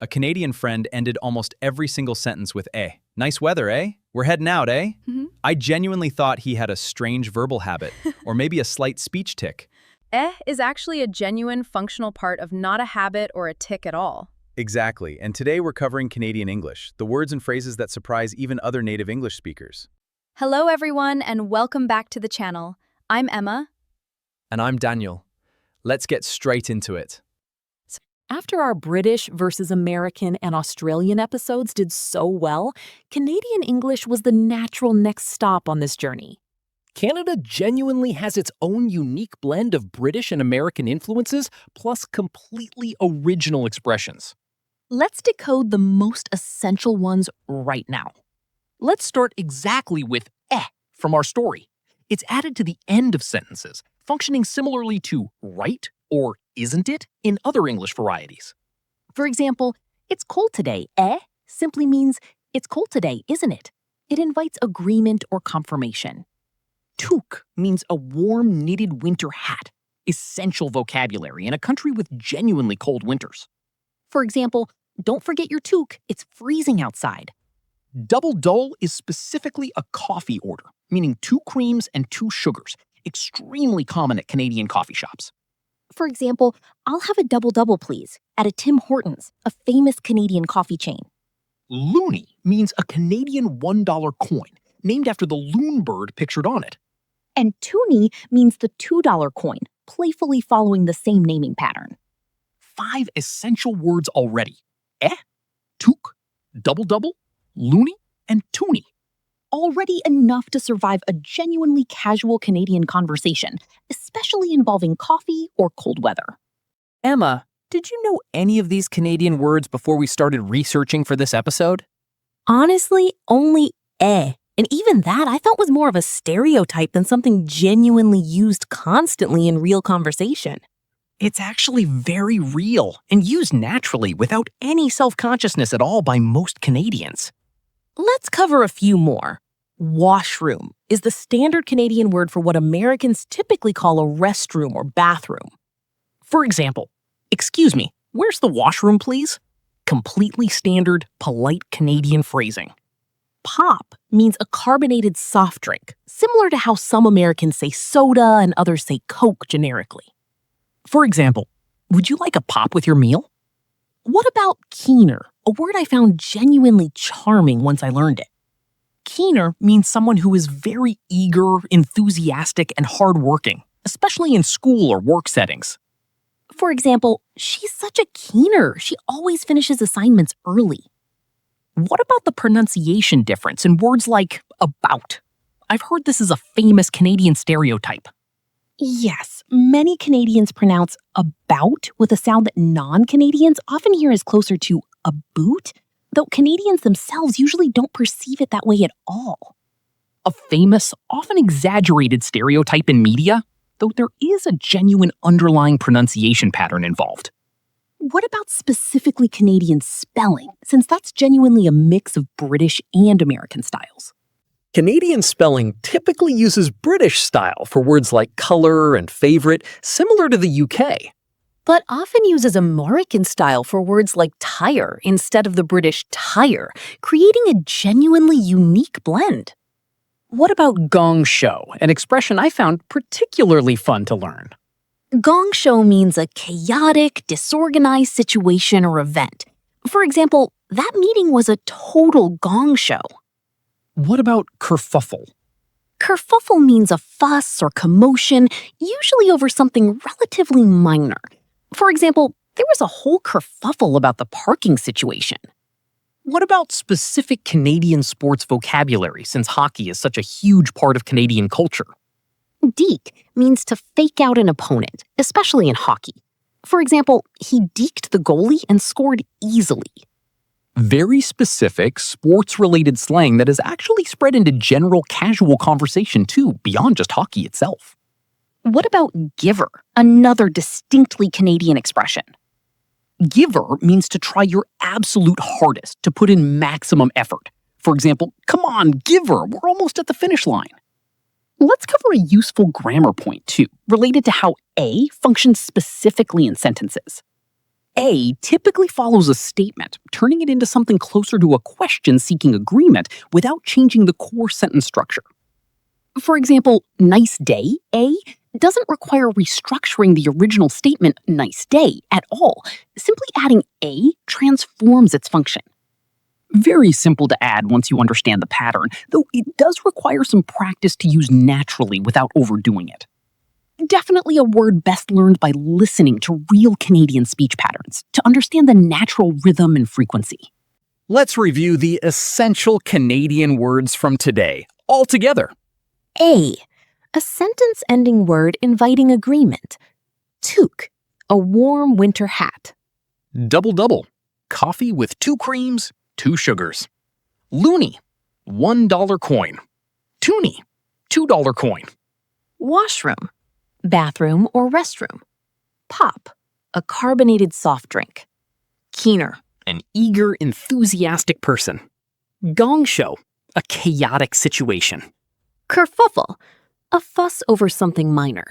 A Canadian friend ended almost every single sentence with eh. Nice weather, eh? We're heading out, eh? I genuinely thought he had a strange verbal habit, or maybe a slight speech tic. Eh is actually a genuine functional part of not a habit or a tic at all. Exactly, and today we're covering Canadian English, the words and phrases that surprise even other native English speakers. Hello everyone and welcome back to the channel. I'm Emma. And I'm Daniel. Let's get straight into it. After our British versus American and Australian episodes did so well, Canadian English was the natural next stop on this journey. Canada genuinely has its own unique blend of British and American influences, plus completely original expressions. Let's decode the most essential ones right now. Let's start exactly with eh from our story. It's added to the end of sentences, functioning similarly to right or isn't it in other English varieties. For example, it's cold today, eh? Simply means it's cold today, isn't it? It invites agreement or confirmation. Toque means a warm knitted winter hat, essential vocabulary in a country with genuinely cold winters. For example, don't forget your toque, it's freezing outside. Double dole is specifically a coffee order, meaning 2 creams and 2 sugars, extremely common at Canadian coffee shops. For example, I'll have a double-double, please, at a Tim Hortons, a famous Canadian coffee chain. Loonie means a Canadian $1 coin, named after the loon bird pictured on it. And toonie means the $2 coin, playfully following the same naming pattern. 5 essential words already. Eh, toque, double-double, loonie, and toonie. Already enough to survive a genuinely casual Canadian conversation, especially involving coffee or cold weather. Emma, did you know any of these Canadian words before we started researching for this episode? Honestly, only eh. And even that I thought was more of a stereotype than something genuinely used constantly in real conversation. It's actually very real and used naturally without any self-consciousness at all by most Canadians. Let's cover a few more. Washroom is the standard Canadian word for what Americans typically call a restroom or bathroom. For example, excuse me, where's the washroom, please? Completely standard, polite Canadian phrasing. Pop means a carbonated soft drink, similar to how some Americans say soda and others say Coke generically. For example, would you like a pop with your meal? What about keener, a word I found genuinely charming once I learned it? Keener means someone who is very eager, enthusiastic, and hardworking, especially in school or work settings. For example, she's such a keener. She always finishes assignments early. What about the pronunciation difference in words like about? I've heard this is a famous Canadian stereotype. Yes, many Canadians pronounce about with a sound that non-Canadians often hear as closer to a boot, though Canadians themselves usually don't perceive it that way at all. A famous, often exaggerated stereotype in media, though there is a genuine underlying pronunciation pattern involved. What about specifically Canadian spelling, since that's genuinely a mix of British and American styles? Canadian spelling typically uses British style for words like color and favorite, similar to the UK. But often uses American style for words like tire instead of the British tire, creating a genuinely unique blend. What about gong show, an expression I found particularly fun to learn? Gong show means a chaotic, disorganized situation or event. For example, that meeting was a total gong show. What about kerfuffle? Kerfuffle means a fuss or commotion, usually over something relatively minor. For example, there was a whole kerfuffle about the parking situation. What about specific Canadian sports vocabulary, since hockey is such a huge part of Canadian culture? Deke means to fake out an opponent, especially in hockey. For example, he deked the goalie and scored easily. Very specific, sports-related slang that has actually spread into general casual conversation too, beyond just hockey itself. What about giver, another distinctly Canadian expression? Giver means to try your absolute hardest, to put in maximum effort. For example, come on, giver, we're almost at the finish line. Let's cover a useful grammar point too, related to how a functions specifically in sentences. A typically follows a statement, turning it into something closer to a question seeking agreement without changing the core sentence structure. For example, nice day, A, doesn't require restructuring the original statement, nice day, at all. Simply adding A transforms its function. Very simple to add once you understand the pattern, though it does require some practice to use naturally without overdoing it. Definitely a word best learned by listening to real Canadian speech patterns to understand the natural rhythm and frequency. Let's review the essential Canadian words from today, all together. A, a sentence-ending word inviting agreement. Toque, a warm winter hat. Double-double, coffee with 2 creams, 2 sugars. Loonie, $1 coin. Toonie, $2 coin. Washroom, bathroom or restroom. Pop, a carbonated soft drink. Keener, an eager, enthusiastic person. Gong show, a chaotic situation. Kerfuffle, a fuss over something minor.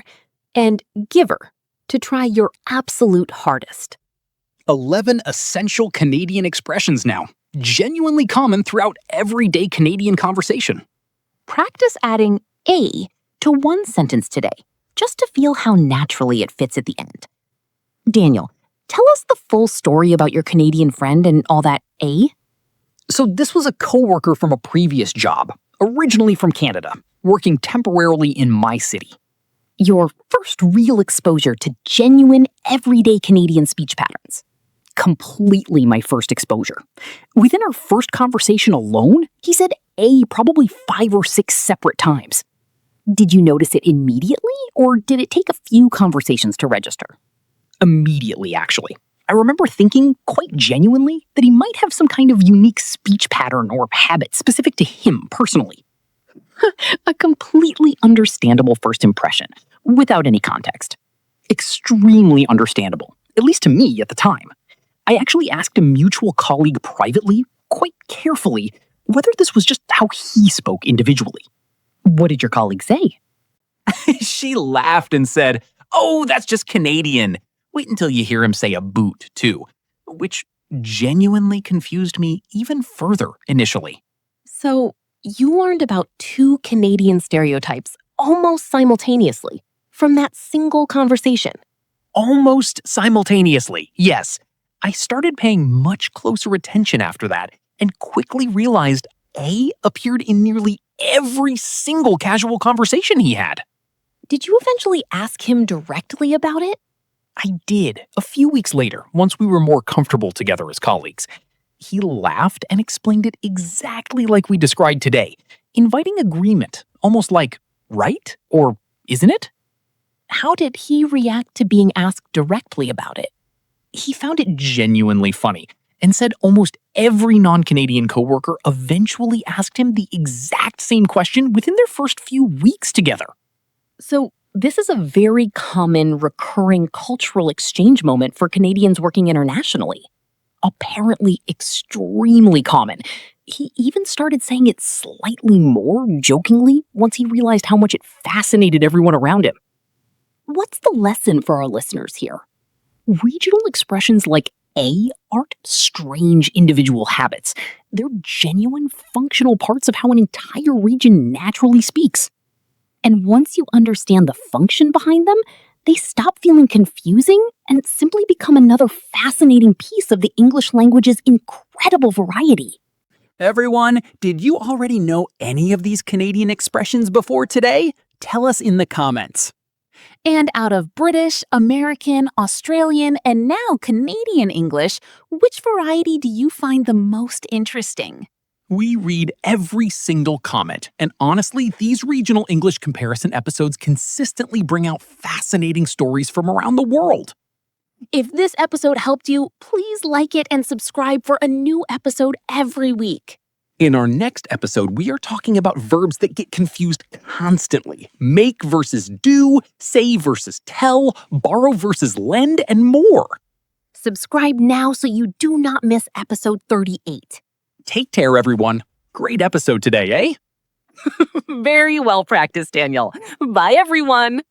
And giver, to try your absolute hardest. 11 essential Canadian expressions now, genuinely common throughout everyday Canadian conversation. Practice adding A to one sentence today, just to feel how naturally it fits at the end. Daniel, tell us the full story about your Canadian friend and all that A. So this was a coworker from a previous job, originally from Canada, working temporarily in my city. Your first real exposure to genuine, everyday Canadian speech patterns. Completely my first exposure. Within our first conversation alone, he said A probably 5 or 6 separate times. Did you notice it immediately, or did it take a few conversations to register? Immediately, actually. I remember thinking, quite genuinely, that he might have some kind of unique speech pattern or habit specific to him personally. A completely understandable first impression, without any context. Extremely understandable, at least to me at the time. I actually asked a mutual colleague privately, quite carefully, whether this was just how he spoke individually. What did your colleague say? She laughed and said, "Oh, that's just Canadian. Wait until you hear him say a boot, too," which genuinely confused me even further initially. So, you learned about 2 Canadian stereotypes almost simultaneously from that single conversation. Almost simultaneously, yes. I started paying much closer attention after that and quickly realized A appeared in nearly every single casual conversation he had. Did you eventually ask him directly about it? I did, a few weeks later, once we were more comfortable together as colleagues. He laughed and explained it exactly like we described today, inviting agreement, almost like, right? Or isn't it? How did he react to being asked directly about it? He found it genuinely funny and said almost every non-Canadian coworker eventually asked him the exact same question within their first few weeks together. So, this is a very common, recurring cultural exchange moment for Canadians working internationally. Apparently extremely common. He even started saying it slightly more jokingly once he realized how much it fascinated everyone around him. What's the lesson for our listeners here? Regional expressions like A aren't strange individual habits. They're genuine functional parts of how an entire region naturally speaks. And once you understand the function behind them, they stop feeling confusing and simply become another fascinating piece of the English language's incredible variety. Everyone, did you already know any of these Canadian expressions before today? Tell us in the comments. And out of British, American, Australian, and now Canadian English, which variety do you find the most interesting? We read every single comment, and honestly, these regional English comparison episodes consistently bring out fascinating stories from around the world. If this episode helped you, please like it and subscribe for a new episode every week. In our next episode, we are talking about verbs that get confused constantly. Make versus do, say versus tell, borrow versus lend, and more. Subscribe now so you do not miss episode 38. Take care, everyone. Great episode today, eh? Very well practiced, Daniel. Bye, everyone.